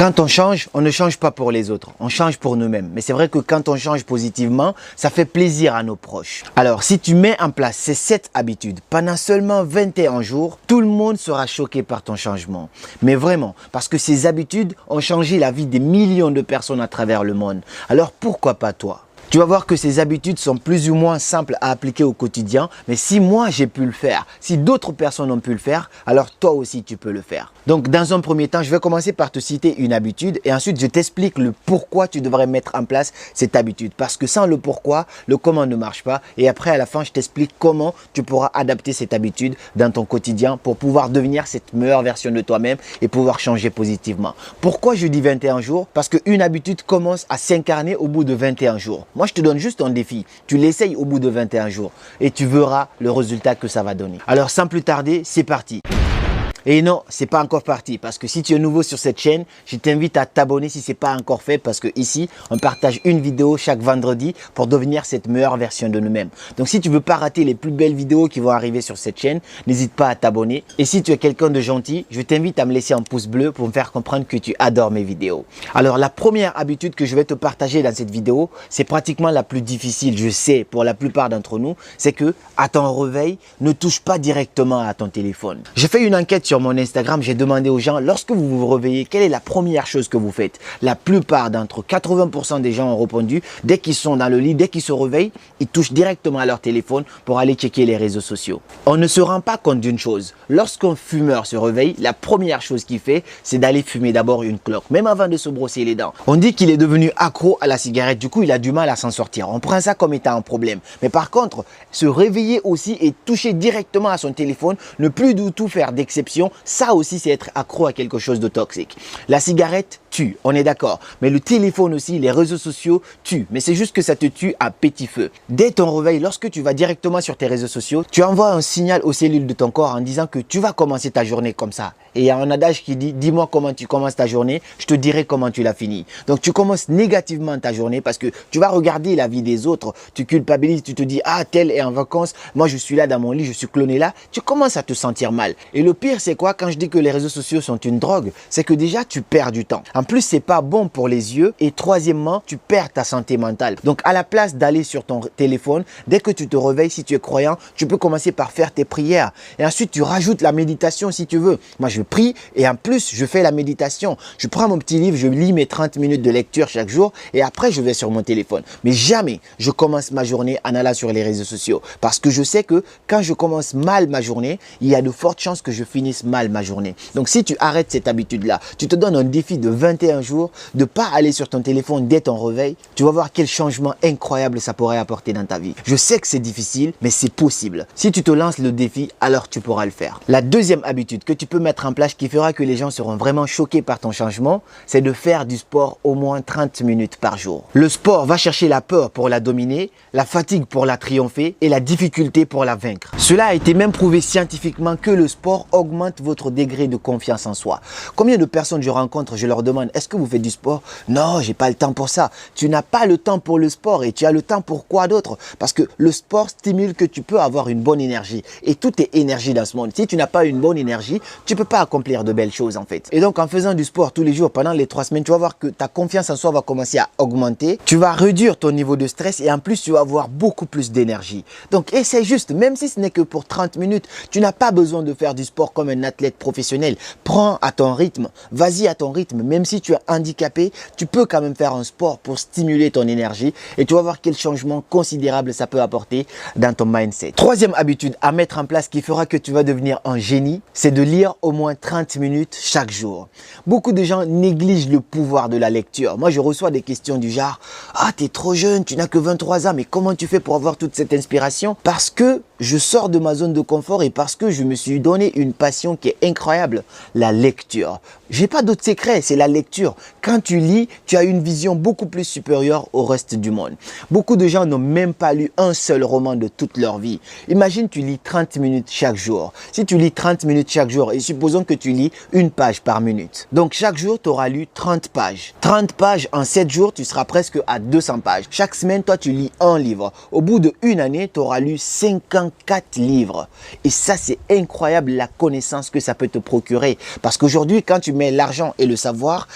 Quand on ne change pas pour les autres, on change pour nous-mêmes. Mais c'est vrai que quand on change positivement, ça fait plaisir à nos proches. Alors, si tu mets en place ces 7 habitudes pendant seulement 21 jours, tout le monde sera choqué par ton changement. Mais vraiment, parce que ces habitudes ont changé la vie des millions de personnes à travers le monde. Alors, pourquoi pas toi ? Tu vas voir que ces habitudes sont plus ou moins simples à appliquer au quotidien, mais si moi j'ai pu le faire, si d'autres personnes ont pu le faire, alors toi aussi tu peux le faire. Donc dans un premier temps, je vais commencer par te citer une habitude et ensuite je t'explique le pourquoi tu devrais mettre en place cette habitude. Parce que sans le pourquoi, le comment ne marche pas et après à la fin, je t'explique comment tu pourras adapter cette habitude dans ton quotidien pour pouvoir devenir cette meilleure version de toi-même et pouvoir changer positivement. Pourquoi je dis 21 jours? Parce qu'une habitude commence à s'incarner au bout de 21 jours. Moi, je te donne juste un défi. Tu l'essayes au bout de 21 jours et tu verras le résultat que ça va donner. Alors, sans plus tarder, c'est parti. Et non, c'est pas encore parti parce que si tu es nouveau sur cette chaîne, je t'invite à t'abonner si c'est pas encore fait parce que ici, on partage une vidéo chaque vendredi pour devenir cette meilleure version de nous-mêmes. Donc si tu veux pas rater les plus belles vidéos qui vont arriver sur cette chaîne, n'hésite pas à t'abonner. Et si tu es quelqu'un de gentil, je t'invite à me laisser un pouce bleu pour me faire comprendre que tu adores mes vidéos. Alors la première habitude que je vais te partager dans cette vidéo, c'est pratiquement la plus difficile, je sais, pour la plupart d'entre nous, c'est que à ton réveil, ne touche pas directement à ton téléphone. J'ai fait une enquête sur mon Instagram, j'ai demandé aux gens, lorsque vous vous réveillez, quelle est la première chose que vous faites? La plupart d'entre eux, 80% des gens ont répondu, dès qu'ils sont dans le lit, dès qu'ils se réveillent, ils touchent directement à leur téléphone pour aller checker les réseaux sociaux. On ne se rend pas compte d'une chose. Lorsqu'un fumeur se réveille, la première chose qu'il fait, c'est d'aller fumer d'abord une clope, même avant de se brosser les dents. On dit qu'il est devenu accro à la cigarette, du coup il a du mal à s'en sortir. On prend ça comme étant un problème. Mais par contre, se réveiller aussi et toucher directement à son téléphone, ne plus du tout faire d'exception, ça aussi c'est être accro à quelque chose de toxique. La cigarette tue, on est d'accord. Mais le téléphone aussi, les réseaux sociaux tuent. Mais c'est juste que ça te tue à petit feu. Dès ton réveil, lorsque tu vas directement sur tes réseaux sociaux, tu envoies un signal aux cellules de ton corps en disant que tu vas commencer ta journée comme ça. Et il y a un adage qui dit, dis-moi comment tu commences ta journée, je te dirai comment tu la finis. Donc tu commences négativement ta journée parce que tu vas regarder la vie des autres, tu culpabilises, tu te dis, ah tel est en vacances, moi je suis là dans mon lit, je suis cloné là. Tu commences à te sentir mal. Et le pire c'est quoi? Quand je dis que les réseaux sociaux sont une drogue, c'est que déjà tu perds du temps. En plus, c'est pas bon pour les yeux et troisièmement, tu perds ta santé mentale. Donc à la place d'aller sur ton téléphone, dès que tu te réveilles, si tu es croyant, tu peux commencer par faire tes prières et ensuite tu rajoutes la méditation si tu veux. Moi, je prie et en plus, je fais la méditation. Je prends mon petit livre, je lis mes 30 minutes de lecture chaque jour et après, je vais sur mon téléphone. Mais jamais je commence ma journée en allant sur les réseaux sociaux parce que je sais que quand je commence mal ma journée, il y a de fortes chances que je finisse mal ma journée. Donc si tu arrêtes cette habitude-là, tu te donnes un défi de 21 jours de ne pas aller sur ton téléphone dès ton réveil, tu vas voir quel changement incroyable ça pourrait apporter dans ta vie. Je sais que c'est difficile, mais c'est possible. Si tu te lances le défi, alors tu pourras le faire. La deuxième habitude que tu peux mettre en place qui fera que les gens seront vraiment choqués par ton changement, c'est de faire du sport au moins 30 minutes par jour. Le sport va chercher la peur pour la dominer, la fatigue pour la triompher et la difficulté pour la vaincre. Cela a été même prouvé scientifiquement que le sport augmente votre degré de confiance en soi. Combien de personnes je rencontre, je leur demande, est-ce que vous faites du sport? Non, j'ai pas le temps pour ça. Tu n'as pas le temps pour le sport et tu as le temps pour quoi d'autre? Parce que le sport stimule que tu peux avoir une bonne énergie et tout est énergie dans ce monde. Si tu n'as pas une bonne énergie, tu peux pas accomplir de belles choses en fait. Et donc en faisant du sport tous les jours pendant les 3 semaines, tu vas voir que ta confiance en soi va commencer à augmenter. Tu vas réduire ton niveau de stress et en plus tu vas avoir beaucoup plus d'énergie. Donc essaie juste, même si ce n'est que pour 30 minutes, tu n'as pas besoin de faire du sport comme un athlète professionnel. Prends à ton rythme, vas-y à ton rythme, même si tu es handicapé, tu peux quand même faire un sport pour stimuler ton énergie et tu vas voir quel changement considérable ça peut apporter dans ton mindset. Troisième habitude à mettre en place qui fera que tu vas devenir un génie, c'est de lire au moins 30 minutes chaque jour. Beaucoup de gens négligent le pouvoir de la lecture. Moi, je reçois des questions du genre « Ah, t'es trop jeune, tu n'as que 23 ans, mais comment tu fais pour avoir toute cette inspiration ?» Parce que je sors de ma zone de confort et parce que je me suis donné une passion qui est incroyable, la lecture. J'ai pas d'autre secret, c'est la lecture. Quand tu lis, tu as une vision beaucoup plus supérieure au reste du monde. Beaucoup de gens n'ont même pas lu un seul roman de toute leur vie. Imagine, tu lis 30 minutes chaque jour. Si tu lis 30 minutes chaque jour, et supposons que tu lis une page par minute. Donc chaque jour, tu auras lu 30 pages. 30 pages en 7 jours, tu seras presque à 200 pages. Chaque semaine, toi, tu lis un livre. Au bout d'une année, tu auras lu 54 livres. Et ça, c'est incroyable la connaissance que ça peut te procurer. Parce qu'aujourd'hui, quand tu mets l'argent et le savoir,